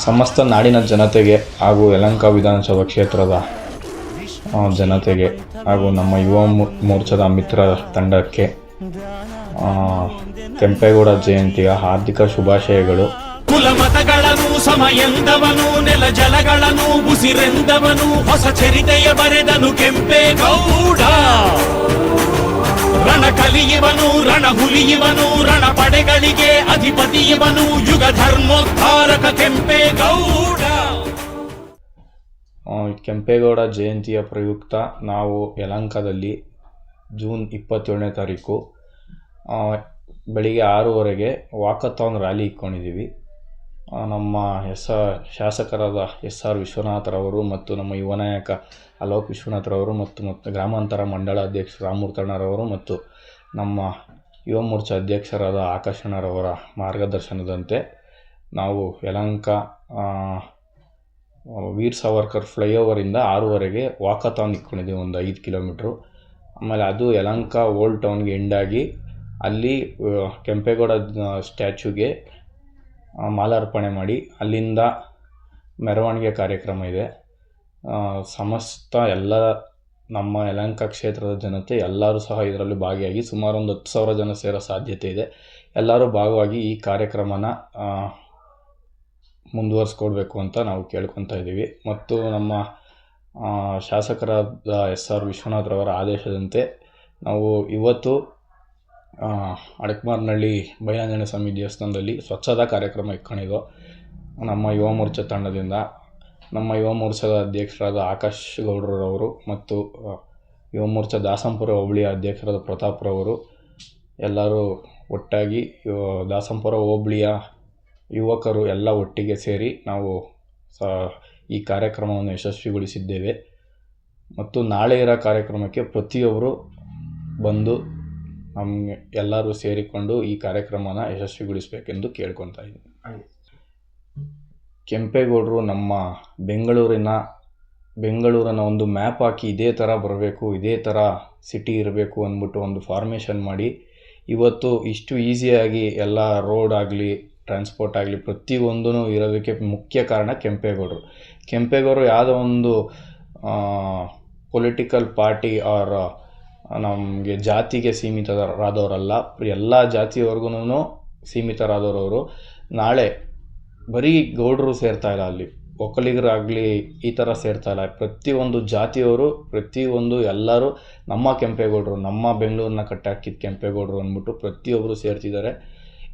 ಸಮಸ್ತ ನಾಡಿನ ಜನತೆಗೆ ಹಾಗೂ ಯಲಹಂಕ ವಿಧಾನಸಭಾ ಕ್ಷೇತ್ರದ ಜನತೆಗೆ ಹಾಗೂ ನಮ್ಮ ಯುವ ಮೋರ್ಚಾದ ಮಿತ್ರ ತಂಡಕ್ಕೆ ಕೆಂಪೇಗೌಡ ಜಯಂತಿಯ ಹಾರ್ದಿಕ ಶುಭಾಶಯಗಳು. ಕುಲಮತಗಳನ್ನು ಸಮಯಂದವನು ನೆಲ ಜಲಗಳನ್ನು ಉಸಿರೆಂದವನು ಹೊಸ ಚರಿತೆಯ ಬರೆದನು ಕೆಂಪೇಗೌಡ. ರಣ ಕಲಿಯುವನು ರಣ ಹುಲಿಯುವನು ರಣ ಪಡೆಗಳಿಗೆ ಅಧಿಪತಿಯವನು ಯುಗ ಧರ್ಮೋದ್ಧಾರಕ ಕೆಂಪೇಗೌಡ. ಕೆಂಪೇಗೌಡ ಜಯಂತಿಯ ಪ್ರಯುಕ್ತ ನಾವು ಯಲಹಂಕದಲ್ಲಿ ಜೂನ್ 27ನೇ ತಾರೀಕು ಬೆಳಿಗ್ಗೆ 6:30ಗೆ ವಾಕಥಾನ್ ರ್ಯಾಲಿ ಇಟ್ಕೊಂಡಿದ್ದೀವಿ. ನಮ್ಮ ಶಾಸಕರಾದ SR ವಿಶ್ವನಾಥರವರು ಮತ್ತು ನಮ್ಮ ಯುವ ನಾಯಕ ಅಲೋಕ್ ವಿಶ್ವನಾಥರವರು ಮತ್ತು ಗ್ರಾಮಾಂತರ ಮಂಡಳ ಅಧ್ಯಕ್ಷ ರಾಮಮೂರ್ತಣ್ಣರವರು ಮತ್ತು ನಮ್ಮ ಯುವ ಮೋರ್ಚಾ ಅಧ್ಯಕ್ಷರಾದ ಆಕಾಶಣ್ಣರವರ ಮಾರ್ಗದರ್ಶನದಂತೆ ನಾವು ಯಲಹಂಕ ವೀರ್ ಸಾವರ್ಕರ್ ಫ್ಲೈಓವರಿಂದ 6:30ಗೆ ವಾಕಥಾನ್ ಇಟ್ಕೊಂಡಿದ್ದೀವಿ, ಒಂದು 5 ಕಿಲೋಮೀಟ್ರು. ಆಮೇಲೆ ಅದು ಯಲಹಂಕ ಓಲ್ಡ್ ಟೌನ್ಗೆ ಎಂಡಾಗಿ ಅಲ್ಲಿ ಕೆಂಪೇಗೌಡ ಸ್ಟ್ಯಾಚ್ಯೂಗೆ ಮಾಲಾರ್ಪಣೆ ಮಾಡಿ ಅಲ್ಲಿಂದ ಮೆರವಣಿಗೆ ಕಾರ್ಯಕ್ರಮ ಇದೆ. ಸಮಸ್ತ ಎಲ್ಲ ನಮ್ಮ ಯಲಹಂಕ ಕ್ಷೇತ್ರದ ಜನತೆ ಎಲ್ಲರೂ ಸಹ ಇದರಲ್ಲಿ ಭಾಗಿಯಾಗಿ ಸುಮಾರು ಒಂದು 10,000 ಜನ ಸೇರೋ ಸಾಧ್ಯತೆ ಇದೆ. ಎಲ್ಲರೂ ಭಾಗವಾಗಿ ಈ ಕಾರ್ಯಕ್ರಮನ ಮುಂದುವರಿಸ್ಕೊಡ್ಬೇಕು ಅಂತ ನಾವು ಕೇಳ್ಕೊತಾ ಇದ್ದೀವಿ. ಮತ್ತು ನಮ್ಮ ಶಾಸಕರಾದ SR ವಿಶ್ವನಾಥರವರ ಆದೇಶದಂತೆ ನಾವು ಇವತ್ತು ಅಡಕಮಾರನಹಳ್ಳಿ ಬೈಲಾಂಜನೇಯ ಸ್ವಾಮಿ ದೇವಸ್ಥಾನದಲ್ಲಿ ಸ್ವಚ್ಛತಾ ಕಾರ್ಯಕ್ರಮ ಇಟ್ಕೊಂಡಿದ್ದೋ ನಮ್ಮ ಯುವ ಮೋರ್ಚಾ ತಂಡದಿಂದ. ನಮ್ಮ ಯುವ ಮೋರ್ಚಾದ ಅಧ್ಯಕ್ಷರಾದ ಆಕಾಶ್ ಗೌಡ್ರವರು ಮತ್ತು ಯುವ ಮೋರ್ಚಾ ದಾಸಂಪುರ ಹೋಬಳಿಯ ಅಧ್ಯಕ್ಷರಾದ ಪ್ರತಾಪ್ರವರು ಎಲ್ಲರೂ ಒಟ್ಟಾಗಿ ದಾಸಂಪುರ ಹೋಬಳಿಯ ಯುವಕರು ಎಲ್ಲ ಒಟ್ಟಿಗೆ ಸೇರಿ ನಾವು ಈ ಕಾರ್ಯಕ್ರಮವನ್ನು ಯಶಸ್ವಿಗೊಳಿಸಿದ್ದೇವೆ. ಮತ್ತು ನಾಳೆ ಇರೋ ಕಾರ್ಯಕ್ರಮಕ್ಕೆ ಪ್ರತಿಯೊಬ್ಬರು ಬಂದು ನಮಗೆ ಎಲ್ಲರೂ ಸೇರಿಕೊಂಡು ಈ ಕಾರ್ಯಕ್ರಮನ ಯಶಸ್ವಿಗೊಳಿಸಬೇಕೆಂದು ಕೇಳ್ಕೊತಾ ಇದ್ದೀನಿ. ಕೆಂಪೇಗೌಡರು ನಮ್ಮ ಬೆಂಗಳೂರನ್ನ ಒಂದು ಮ್ಯಾಪ್ ಹಾಕಿ ಇದೇ ಥರ ಬರಬೇಕು, ಇದೇ ಥರ ಸಿಟಿ ಇರಬೇಕು ಅಂದ್ಬಿಟ್ಟು ಒಂದು ಫಾರ್ಮೇಷನ್ ಮಾಡಿ ಇವತ್ತು ಇಷ್ಟು ಈಸಿಯಾಗಿ ಎಲ್ಲ ರೋಡ್ ಆಗಲಿ ಟ್ರಾನ್ಸ್ಪೋರ್ಟ್ ಆಗಲಿ ಪ್ರತಿಯೊಂದೂ ಇರೋದಕ್ಕೆ ಮುಖ್ಯ ಕಾರಣ ಕೆಂಪೇಗೌಡರು ಯಾವುದೋ ಒಂದು ಪೊಲಿಟಿಕಲ್ ಪಾರ್ಟಿ ಆರ್ ನಮಗೆ ಜಾತಿಗೆ ಸೀಮಿತರಾದವರಲ್ಲ, ಎಲ್ಲ ಜಾತಿಯವರೆಗೂ ಸೀಮಿತರಾದವರು. ನಾಳೆ ಬರೀ ಗೌಡರು ಸೇರ್ತಾ ಇಲ್ಲ, ಅಲ್ಲಿ ಒಕ್ಕಲಿಗರಾಗಲಿ ಈ ಥರ ಸೇರ್ತಾ ಇಲ್ಲ, ಪ್ರತಿಯೊಂದು ಜಾತಿಯವರು ಪ್ರತಿಯೊಂದು ಎಲ್ಲರೂ ನಮ್ಮ ಕೆಂಪೇಗೌಡರು, ನಮ್ಮ ಬೆಂಗಳೂರನ್ನ ಕಟ್ಟಾಕಿದ ಕೆಂಪೇಗೌಡರು ಅಂದ್ಬಿಟ್ಟು ಪ್ರತಿಯೊಬ್ಬರು ಸೇರ್ತಿದ್ದಾರೆ.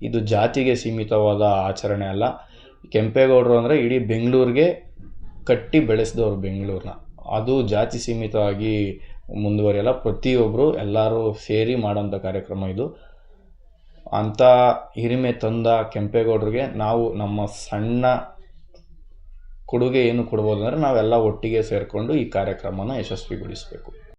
ಇದು ಜಾತಿಗೆ ಸೀಮಿತವಾದ ಆಚರಣೆ ಅಲ್ಲ. ಕೆಂಪೇಗೌಡರು ಅಂದರೆ ಇಡೀ ಬೆಂಗಳೂರಿಗೆ ಕಟ್ಟಿ ಬೆಳೆಸಿದವರು ಬೆಂಗಳೂರನ್ನ. ಅದು ಜಾತಿ ಸೀಮಿತವಾಗಿ ಮುಂದುವರಿಯಲ್ಲ, ಪ್ರತಿಯೊಬ್ಬರು ಎಲ್ಲರೂ ಸೇರಿ ಮಾಡೋಂಥ ಕಾರ್ಯಕ್ರಮ ಇದು. ಅಂಥ ಹಿರಿಮೆ ತಂದ ಕೆಂಪೇಗೌಡರಿಗೆ ನಾವು ನಮ್ಮ ಸಣ್ಣ ಕೊಡುಗೆ ಏನು ಕೊಡ್ಬೋದು ಅಂದರೆ ನಾವೆಲ್ಲ ಒಟ್ಟಿಗೆ ಸೇರಿಕೊಂಡು ಈ ಕಾರ್ಯಕ್ರಮನ ಯಶಸ್ವಿಗೊಳಿಸಬೇಕು.